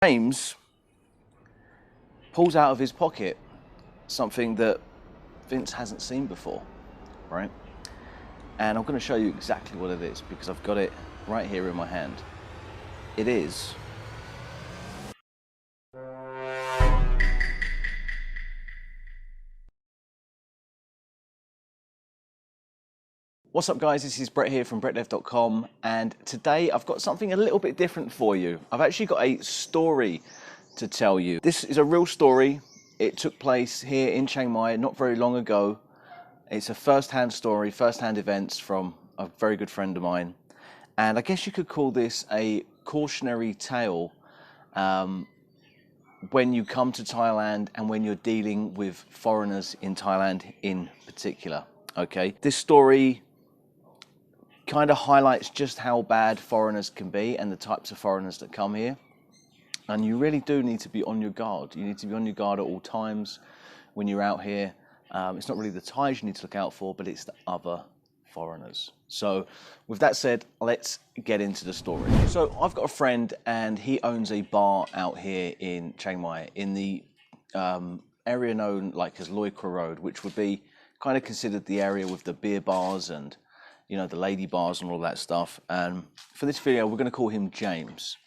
James pulls out of his pocket something that Vince hasn't seen before, right? And I'm going to show you exactly what it is because I've got it right here in my hand. It is What's up guys, this is Brett here from brettdev.com, and today I've got something a little bit different for you. I've actually got a story to tell you. This is a real story. It took place here in Chiang Mai not very long ago. It's a first-hand story, first-hand events from a very good friend of mine. And I guess you could call this a cautionary tale when you come to Thailand and when you're dealing with foreigners in Thailand in particular. Okay, this story kind of highlights just how bad foreigners can be and the types of foreigners that come here. And you really do need to be on your guard. You need to be on your guard at all times when you're out here. It's not really the Thais you need to look out for, but it's the other foreigners. So with that said, let's get into the story. So I've got a friend and he owns a bar out here in Chiang Mai in the area known like as Loi Kra Road, which would be kind of considered the area with the beer bars and, you know, the lady bars and all that stuff. And for this video, we're going to call him James.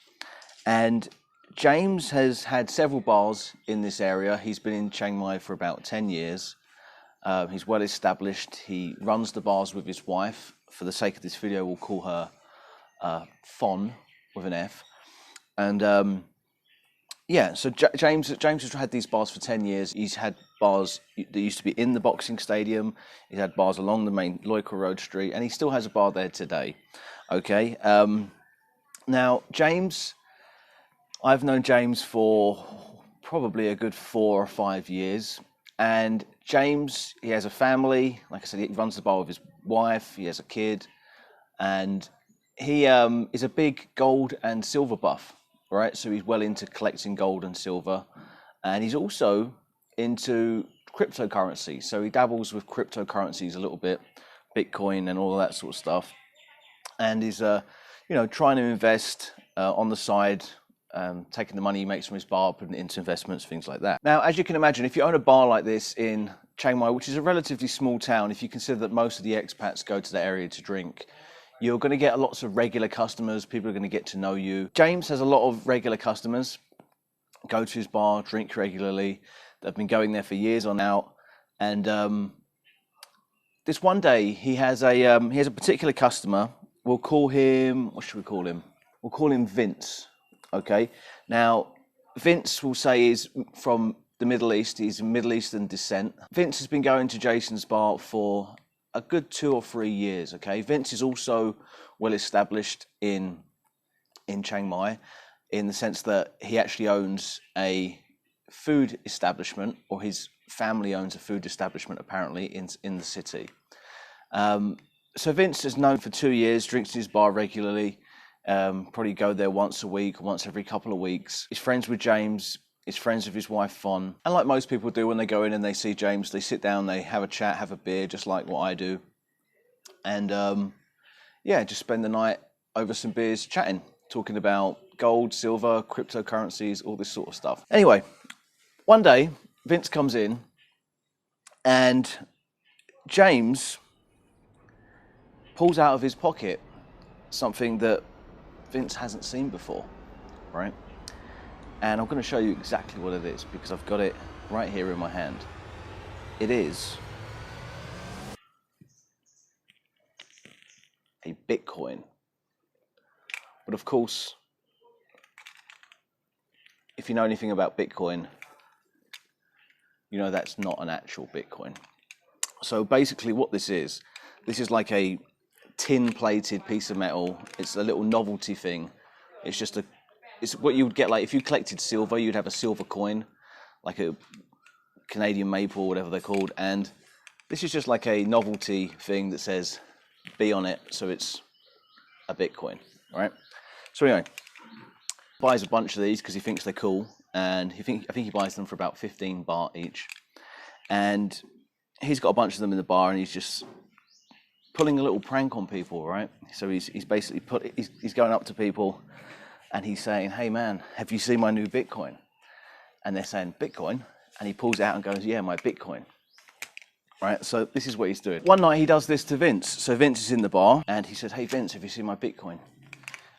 And James has had several bars in this area. He's been in Chiang Mai for about 10 years. He's well established. He runs the bars with his wife. For the sake of this video, we'll call her Fon with an F. And yeah, so James has had these bars for 10 years. He's had bars that used to be in the boxing stadium. He's had bars along the main Loi Kra Road street, and he still has a bar there today. Okay. Now, James, I've known James for probably a good 4 or 5 years. And James, he has a family. Like I said, he runs the bar with his wife. He has a kid. And he is a big gold and silver buff. Right, so he's well into collecting gold and silver, and he's also into cryptocurrency. So he dabbles with cryptocurrencies a little bit, Bitcoin and all of that sort of stuff, and he's you know, trying to invest on the side, taking the money he makes from his bar, putting it into investments, things like that. Now, as you can imagine, if you own a bar like this in Chiang Mai, which is a relatively small town, if you consider that most of the expats go to that area to drink, you're going to get lots of regular customers. People are going to get to know you. James has a lot of regular customers, go to his bar, drink regularly. They've been going there for years on out. And this one day, he has a particular customer. We'll call him, what should we call him? We'll call him Vince, okay? Now, Vince, we'll say, is from the Middle East. He's of Middle Eastern descent. Vince has been going to Jason's bar for a good 2 or 3 years, okay? Vince is also well established in Chiang Mai in the sense that he actually owns a food establishment, or his family owns a food establishment apparently in the city. So Vince is known for 2 years, drinks in his bar regularly, probably go there once a week, once every couple of weeks. He's friends with James. He's friends with his wife, Fon. And like most people do when they go in and they see James, they sit down, they have a chat, have a beer, just like what I do. And yeah, just spend the night over some beers chatting, talking about gold, silver, cryptocurrencies, all this sort of stuff. Anyway, one day, Vince comes in and James pulls out of his pocket something that Vince hasn't seen before, right? And I'm going to show you exactly what it is because I've got it right here in my hand. It is a Bitcoin. But of course, if you know anything about Bitcoin, you know that's not an actual Bitcoin. So basically what this is like a tin-plated piece of metal. It's a little novelty thing. It's what you would get, like if you collected silver, you'd have a silver coin, like a Canadian maple, whatever they're called. And this is just like a novelty thing that says B on it, so it's a Bitcoin, right? So anyway, buys a bunch of these because he thinks they're cool, and I think he buys them for about 15 baht each. And he's got a bunch of them in the bar, and he's just pulling a little prank on people, right? So he's basically he's going up to people and he's saying, "Hey man, have you seen my new Bitcoin?" And they're saying, "Bitcoin?" And he pulls it out and goes, "Yeah, my Bitcoin." Right, so this is what he's doing. One night he does this to Vince. So Vince is in the bar and he says, "Hey Vince, have you seen my Bitcoin?"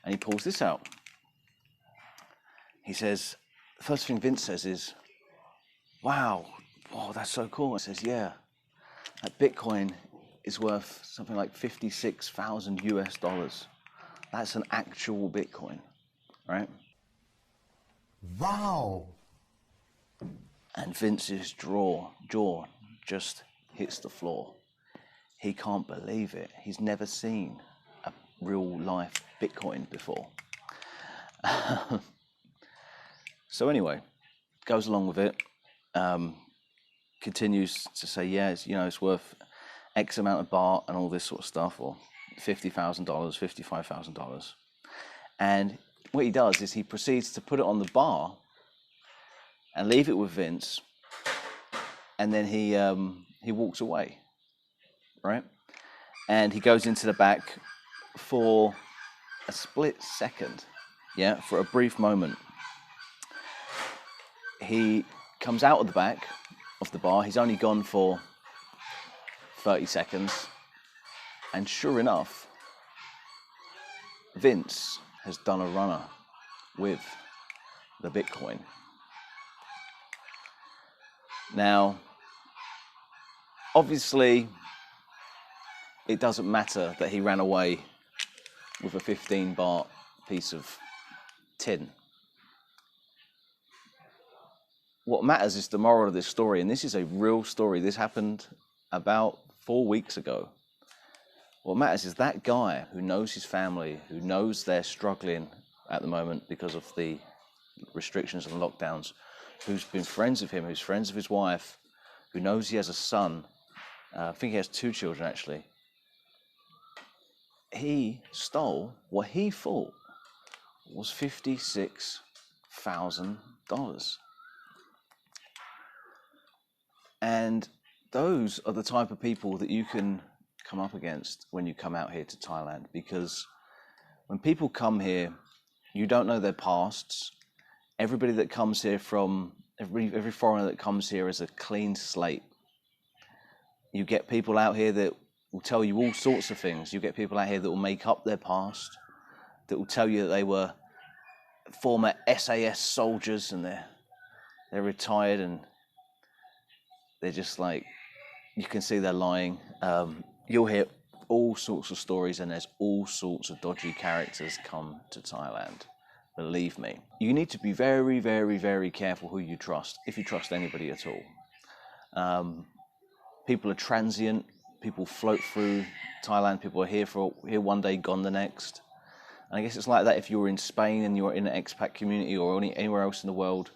And he pulls this out. He says, the first thing Vince says is, "Wow, that's so cool." He says, "Yeah, that Bitcoin is worth something like 56,000 US dollars. That's an actual Bitcoin," right? Wow. And Vince's jaw just hits the floor. He can't believe it. He's never seen a real life Bitcoin before. So anyway, goes along with it, continues to say, yeah, it's worth X amount of baht and all this sort of stuff, or $50,000, $55,000. And what he does is he proceeds to put it on the bar and leave it with Vince, and then he walks away, right? And he goes into the back for a split second, for a brief moment. He comes out of the back of the bar. He's only gone for 30 seconds. And sure enough, Vince has done a runner with the Bitcoin. Now, obviously, it doesn't matter that he ran away with a 15 baht piece of tin. What matters is the moral of this story, and this is a real story. This happened about 4 weeks ago. What matters is that guy who knows his family, who knows they're struggling at the moment because of the restrictions and lockdowns, who's been friends with him, who's friends with his wife, who knows he has a son. I think he has 2 children, actually. He stole what he thought was $56,000. And those are the type of people that you can come up against when you come out here to Thailand, because when people come here, you don't know their pasts. Everybody that comes here every foreigner that comes here is a clean slate. You get people out here that will tell you all sorts of things. You get people out here that will make up their past, that will tell you that they were former SAS soldiers and they're retired, and they're just like, you can see they're lying. You'll hear all sorts of stories, and there's all sorts of dodgy characters come to Thailand. Believe me. You need to be very, very, very careful who you trust, if you trust anybody at all. People are transient. People float through Thailand. People are here one day, gone the next. And I guess it's like that if you're in Spain and you're in an expat community or anywhere else in the world.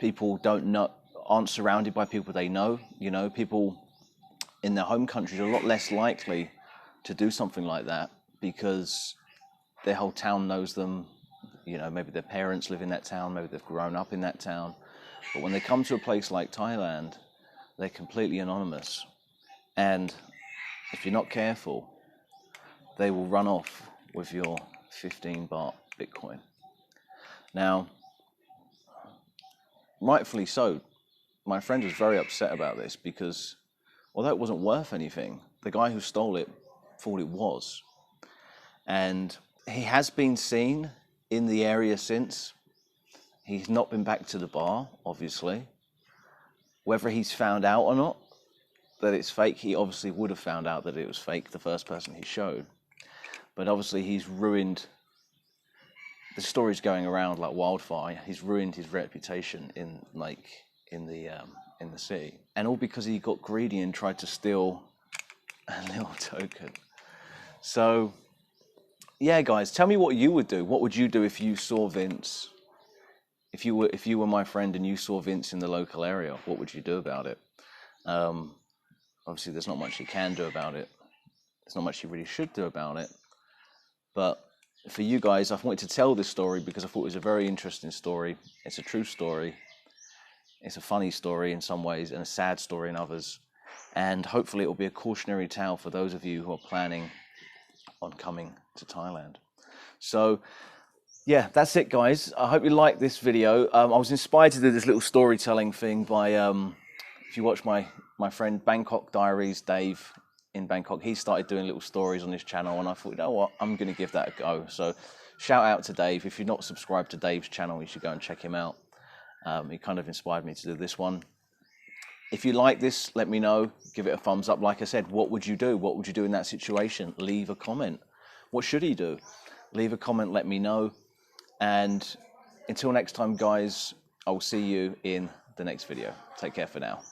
People aren't surrounded by people they know. People in their home countries are a lot less likely to do something like that because their whole town knows them. Maybe their parents live in that town, maybe they've grown up in that town. But when they come to a place like Thailand, they're completely anonymous. And if you're not careful, they will run off with your 15 baht Bitcoin. Now, rightfully so, my friend was very upset about this because although it wasn't worth anything, the guy who stole it thought it was. And he has been seen in the area since. He's not been back to the bar, obviously. Whether he's found out or not that it's fake, he obviously would have found out that it was fake, the first person he showed. But obviously he's ruined, the story's going around like wildfire, he's ruined his reputation in the city. And all because he got greedy and tried to steal a little token. So, yeah, guys, tell me what you would do. What would you do if you saw Vince? If you were my friend and you saw Vince in the local area, what would you do about it? Obviously, there's not much you can do about it. There's not much you really should do about it. But for you guys, I've wanted to tell this story because I thought it was a very interesting story. It's a true story. It's a funny story in some ways and a sad story in others. And hopefully it will be a cautionary tale for those of you who are planning on coming to Thailand. So yeah, that's it, guys. I hope you liked this video. I was inspired to do this little storytelling thing by, if you watch my friend Bangkok Diaries, Dave in Bangkok, he started doing little stories on his channel, and I thought, you know what, I'm going to give that a go. So shout out to Dave. If you're not subscribed to Dave's channel, you should go and check him out. He kind of inspired me to do this one. If you like this, let me know. Give it a thumbs up. Like I said, what would you do? What would you do in that situation? Leave a comment. What should he do? Leave a comment, let me know. And until next time, guys, I will see you in the next video. Take care for now.